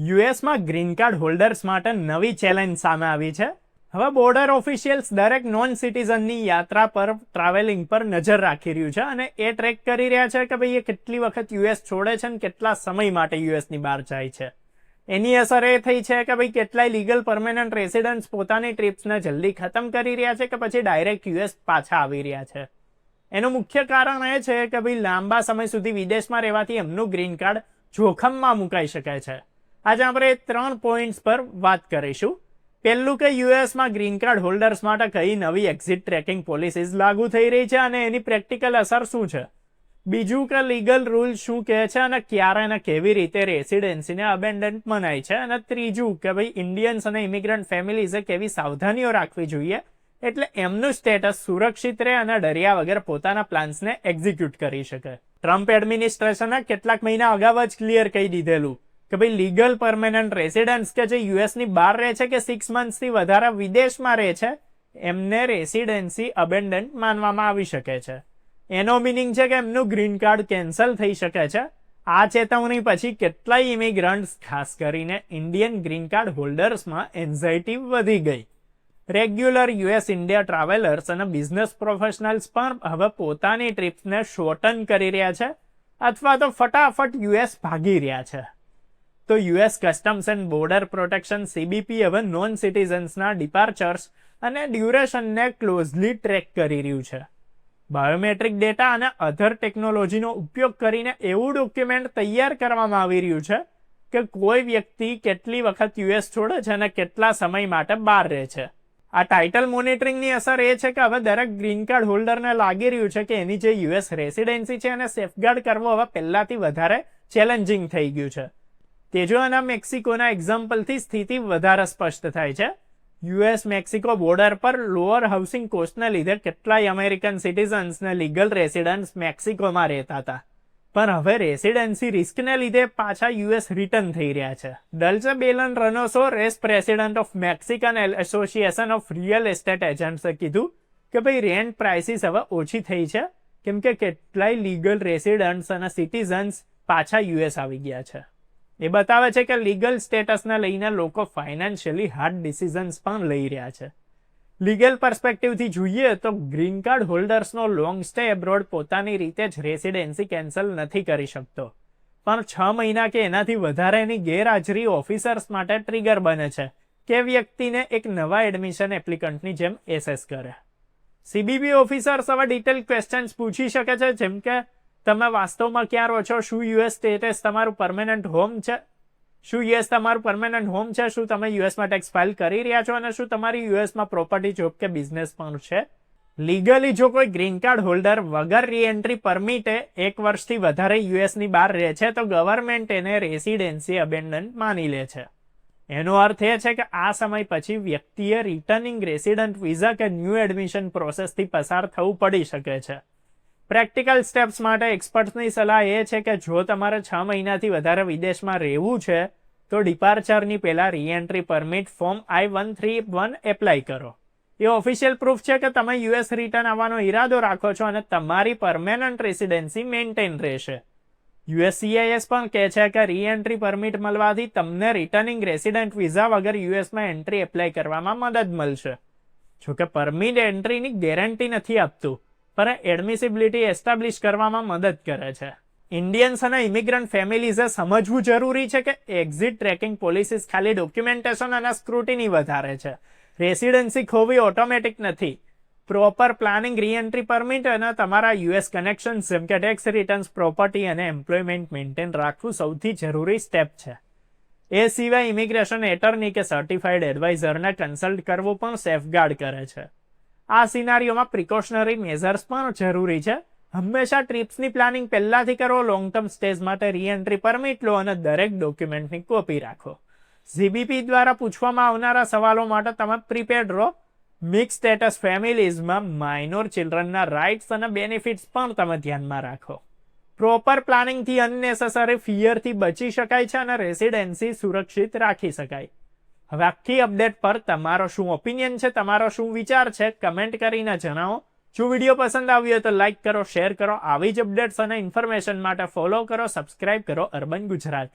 યુએસમાં green card holders માટે નવી challenge સામે આવી છે. હવે બોર્ડર ઓફિશિયલ્સ દરેક નોન સિટીઝનની યાત્રા પર ટ્રાવેલિંગ પર નજર રાખી રહ્યું છે અને એ ટ્રેક કરી રહ્યા છે કે ભાઈ એ કેટલી વખત યુએસ છોડે છે અને કેટલા સમય માટે યુએસની બહાર જાય છે. એની અસર એ થઈ છે કે ભાઈ કેટલાય લીગલ પરમેનન્ટ રેસિડન્ટ્સ પોતાની ટ્રીપ્સને જલ્દી ખતમ કરી રહ્યા છે કે પછી ડાયરેક્ટ યુએસ પાછા આવી રહ્યા છે. એનું મુખ્ય કારણ એ છે કે ભાઈ લાંબા સમય સુધી વિદેશમાં રહેવાથી એમનું ગ્રીન કાર્ડ જોખમમાં મુકાઈ શકે છે. આજે આપણે 3 પોઈન્ટ્સ પર વાત કરીશું. પહેલું કે યુએસમાં ગ્રીન કાર્ડ હોલ્ડર્સ માટે કઈ નવી એક્ઝિટ ટ્રેકિંગ પોલિસીઝ લાગુ થઈ રહી છે અને એની પ્રેક્ટિકલ અસર શું છે. બીજું કે લીગલ રૂલ શું કહે છે અને ક્યારે અને કેવી રીતે રેસિડેન્સીને અબેન્ડન્ટ મનાય છે. અને ત્રીજું કે ભાઈ ઇન્ડિયન્સ અને ઇમિગ્રન્ટ ફેમિલીઝે કેવી સાવધાનીઓ રાખવી જોઈએ એટલે એમનું સ્ટેટસ સુરક્ષિત રહે અને ડર્યા વગર પોતાના પ્લાન્સને એક્ઝિક્યુટ કરી શકે. ટ્રમ્પ એડમિનિસ્ટ્રેશને કેટલાક મહિના અગાઉ જ ક્લિયર કહી દીધેલું કે ભાઈ લીગલ પરમેનન્ટ રેસિડન્ટ્સ કે જે યુએસની બહાર રહે છે કે 6 મંથ્સથી વધારે વિદેશમાં રહે છે એમને રેસિડેન્સી અબેન્ડન્ટ માનવામાં આવી શકે છે. એનો મિનિંગ છે કે એમનું ગ્રીન કાર્ડ કેન્સલ થઈ શકે છે. આ ચેતવણી પછી કેટલાય ઇમિગ્રન્ટ્સ ખાસ કરીને ઇન્ડિયન ગ્રીન કાર્ડ હોલ્ડર્સમાં એન્ઝાઇટી વધી ગઈ. રેગ્યુલર યુએસ ઇન્ડિયા ટ્રાવેલર્સ અને બિઝનેસ પ્રોફેશનલ્સ પણ હવે પોતાની ટ્રીપ્સને શોર્ટન કરી રહ્યા છે અથવા તો ફટાફટ યુએસ ભાગી રહ્યા છે. તો US customs and border protection CBP હવે નોન સિટીઝન્સના ડિપાર્ચર્સ અને ડ્યુરેશનને ક્લોઝલી ટ્રેક કરી રહ્યું છે. બાયોમેટ્રિક ડેટા અને અધર ટેકનોલોજીનો ઉપયોગ કરીને એવું ડોક્યુમેન્ટ તૈયાર કરવામાં આવી રહ્યું છે કે કોઈ વ્યક્તિ કેટલી વખત યુએસ છોડે છે અને કેટલા સમય માટે બહાર રહે છે. આ ટાઇટલ મોનિટરિંગની અસર એ છે કે હવે દરેક ગ્રીન કાર્ડ હોલ્ડરને લાગી રહ્યું છે કે એની જે યુએસ રેસિડેન્સી છે એને સેફગાર્ડ કરવો હવે પહેલાથી વધારે ચેલેન્જિંગ થઈ ગયું છે. તેજો અને મેક્સિકોના એક્ઝામ્પલથી સ્થિતિ વધારે સ્પષ્ટ થાય છે. યુએસ મેક્સિકો બોર્ડર પર લોઅર હાઉસિંગ કોસ્ટને લીધે કેટલાય અમેરિકન સિટીઝન્સને લીગલ રેસિડન્ટ્સ મેક્સિકોમાં રહેતા હતા પણ હવે રેસિડેન્સી રિસ્કને લીધે પાછા યુએસ રિટર્ન થઈ રહ્યા છે. Dulce Belen Reynoso Res president of Mexican association of real estate એજન્ટ્સે કીધું કે ભાઈ રેન્ટ પ્રાઇસીસ હવે ઓછી થઈ છે કેમ કે કેટલાય લીગલ રેસિડન્ટ્સ અને સિટીઝન્સ પાછા યુએસ આવી ગયા છે. એ બતાવે છે કે લીગલ સ્ટેટસને લઈને લોકો ફાઇનાન્શિયલી હાર્ડ ડિસિઝન્સ પણ લઈ રહ્યા છે. લીગલ પર્સપેક્ટિવથી જોઈએ તો ગ્રીન કાર્ડ હોલ્ડર્સનો લોંગ સ્ટે એબ્રોડ પોતાની રીતે જ રેસિડેન્સી કેન્સલ નથી કરી શકતો પણ 6 મહિના કે એનાથી વધારેની ગેરહાજરી ઓફિસર્સ માટે ટ્રિગર બને છે કે વ્યક્તિને એક નવા એડમિશન એપ્લિકન્ટની જેમ એસેસ કરે. સીબીબી ઓફિસર્સ હવે ડિટેલ ક્વેશ્ચન્સ પૂછી શકે છે જેમ કે તમે વાસ્તવમાં ક્યાં રહો છો, શું યુએસ સ્ટેટસ તમારું પરમેનન્ટ હોમ છે, શું યુએસ તમારું પરમેનન્ટ હોમ છે, શું તમે યુએસમાં ટેક્સ ફાઇલ કરી રહ્યા છો અને શું તમારી યુએસમાં પ્રોપર્ટી જોબ કે બિઝનેસ પણ છે. લીગલી જો કોઈ ગ્રીન કાર્ડ હોલ્ડર વગર રીએન્ટ્રી પરમિટે 1 વર્ષથી વધારે યુએસની બહાર રહે છે તો ગવર્મેન્ટ એને રેસિડેન્સી અબેન્ડન્ટ માની લે છે. એનો અર્થ એ છે કે આ સમય પછી વ્યક્તિએ રિટર્નિંગ રેસિડન્ટ વિઝા કે ન્યૂ એડમિશન પ્રોસેસથી પસાર થવું પડી શકે છે. પ્રેક્ટિકલ સ્ટેપ્સ માટે એક્સપર્ટ્સની સલાહ એ છે કે જો તમારે 6 મહિનાથી વધારે વિદેશમાં રહેવું છે તો ડિપાર્ચરની પહેલા re-entry permit form I-131 apply કરો. એ ઓફિશિયલ પ્રૂફ છે કે તમે યુએસ રિટર્ન આવવાનો ઈરાદો રાખો છો અને તમારી પરમેનન્ટ રેસિડેન્સી મેન્ટેન રહેશે. યુએસસીઆઈએસ પણ કહે છે કે રીએન્ટ્રી પરમિટ મળવાથી તમને રિટર્નિંગ રેસિડન્ટ વિઝા વગર યુએસમાં એન્ટ્રી એપ્લાય કરવામાં મદદ મળશે. જોકે પરમિટ એન્ટ્રીની ગેરંટી નથી આપતું પણ એડમિસિબિલિટી એસ્ટાબ્લિશ કરવામાં મદદ કરે છે. ઇન્ડિયન્સ અને ઇમિગ્રન્ટ ફેમિલીઝે સમજવું જરૂરી છે કે એક્ઝિટ ટ્રેકિંગ પોલિસીસ ખાલી ડોક્યુમેન્ટેશન અને સ્ક્રુટિની વધારે છે. રેસિડેન્સી ખોવી ઓટોમેટિક નથી. પ્રોપર પ્લાનિંગ, રીએન્ટ્રી પરમિટ અને તમારા યુએસ કનેક્શન જેમ કે ટેક્સ રિટર્ન્સ, પ્રોપર્ટી અને એમ્પ્લોયમેન્ટ મેન્ટેન રાખવું સૌથી જરૂરી સ્ટેપ છે. એ સિવાય ઇમિગ્રેશન એટર્ની કે સર્ટિફાઈડ એડવાઇઝરને કન્સલ્ટ કરવું પણ સેફગાર્ડ કરે છે. આ સિનારીઓમાં પ્રિકોશનરી મેઝર્સ પણ જરૂરી છે. હંમેશા ટ્રીપ્સની પ્લાનિંગ પહેલાથી કરો, લોંગ ટર્મ સ્ટેજ માટે રીએન્ટ્રી પરમિટ લો અને દરેક ડોક્યુમેન્ટની કોપી રાખો. સીબીપી દ્વારા પૂછવામાં આવનારા સવાલો માટે તમે પ્રિપેર્ડ રહો. મિક્સ સ્ટેટસ ફેમિલીઝમાં માઇનોર ચિલ્ડ્રનના રાઇટ્સ અને બેનિફિટ્સ પણ તમે ધ્યાનમાં રાખો. પ્રોપર પ્લાનિંગથી અનનેસેસરી ફિયરથી બચી શકાય છે અને રેસિડેન્સી સુરક્ષિત રાખી શકાય. હવે આખી અપડેટ પર તમારો શું ઓપિનિયન છે, તમારો શું વિચાર છે, કમેન્ટ કરીને જણાવો. જો વિડીયો પસંદ આવ્યો હોય તો લાઈક કરો, શેર કરો. આવી જ અપડેટ્સ અને ઇન્ફોર્મેશન માટે ફોલો કરો, સબસ્ક્રાઇબ કરો અર્બન ગુજરાતી.